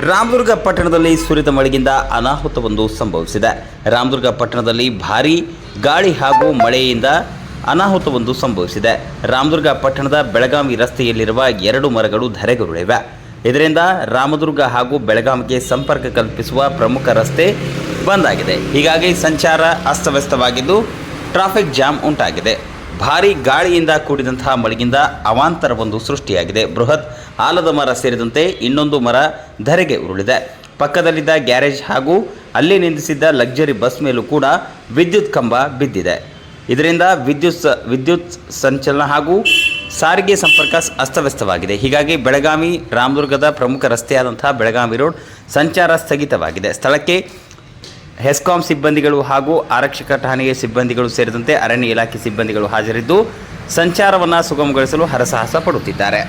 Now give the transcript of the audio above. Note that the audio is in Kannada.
ರಾಮದುರ್ಗ ಪಟ್ಟಣದಲ್ಲಿ ಸುರಿದ ಮಳೆಯಿಂದ ಅನಾಹುತವೊಂದು ಸಂಭವಿಸಿದೆ. ರಾಮದುರ್ಗ ಪಟ್ಟಣದಲ್ಲಿ ಭಾರೀ ಗಾಳಿ ಹಾಗೂ ಮಳೆಯಿಂದ ಅನಾಹುತವೊಂದು ಸಂಭವಿಸಿದೆ. ರಾಮದುರ್ಗ ಪಟ್ಟಣದ ಬೆಳಗಾವಿ ರಸ್ತೆಯಲ್ಲಿರುವ 2 ಮರಗಳು ಧರೆಗುರುಳಿವೆ. ಇದರಿಂದ ರಾಮದುರ್ಗ ಹಾಗೂ ಬೆಳಗಾವಿಗೆ ಸಂಪರ್ಕ ಕಲ್ಪಿಸುವ ಪ್ರಮುಖ ರಸ್ತೆ ಬಂದ್ ಆಗಿದೆ. ಹೀಗಾಗಿ ಸಂಚಾರ ಅಸ್ತವ್ಯಸ್ತವಾಗಿದ್ದು ಟ್ರಾಫಿಕ್ ಜಾಮ್ ಉಂಟಾಗಿದೆ. ಭಾರೀ ಗಾಳಿಯಿಂದ ಕೂಡಿದಂತಹ ಮಳೆಯಿಂದ ಅವಾಂತರವೊಂದು ಸೃಷ್ಟಿಯಾಗಿದೆ. ಬೃಹತ್ ಆಲದ ಮರ ಸೇರಿದಂತೆ ಇನ್ನೊಂದು ಮರ ಧರೆಗೆ ಉರುಳಿದೆ. ಪಕ್ಕದಲ್ಲಿದ್ದ ಗ್ಯಾರೇಜ್ ಹಾಗೂ ಅಲ್ಲಿ ನಿಂದಿಸಿದ್ದ ಲಕ್ಸರಿ ಬಸ್ ಮೇಲೂ ಕೂಡ ವಿದ್ಯುತ್ ಕಂಬ ಬಿದ್ದಿದೆ. ಇದರಿಂದ ವಿದ್ಯುತ್ ಸಂಚಲನ ಹಾಗೂ ಸಾರಿಗೆ ಸಂಪರ್ಕ ಅಸ್ತವ್ಯಸ್ತವಾಗಿದೆ. ಹೀಗಾಗಿ ಬೆಳಗಾವಿ ರಾಮದುರ್ಗದ ಪ್ರಮುಖ ರಸ್ತೆಯಾದಂತಹ ಬೆಳಗಾವಿ ರೋಡ್ ಸಂಚಾರ ಸ್ಥಗಿತವಾಗಿದೆ. ಸ್ಥಳಕ್ಕೆ ಹೆಸ್ಕಾಂ ಸಿಬ್ಬಂದಿಗಳು ಹಾಗೂ ಆರಕ್ಷಕ ಠಾಣೆಯ ಸಿಬ್ಬಂದಿಗಳು ಸೇರಿದಂತೆ ಅರಣ್ಯ ಇಲಾಖೆ ಸಿಬ್ಬಂದಿಗಳು ಹಾಜರಿದ್ದು ಸಂಚಾರವನ್ನು ಸುಗಮಗೊಳಿಸಲು ಹರಸಾಹಸ ಪಡುತ್ತಿದ್ದಾರೆ.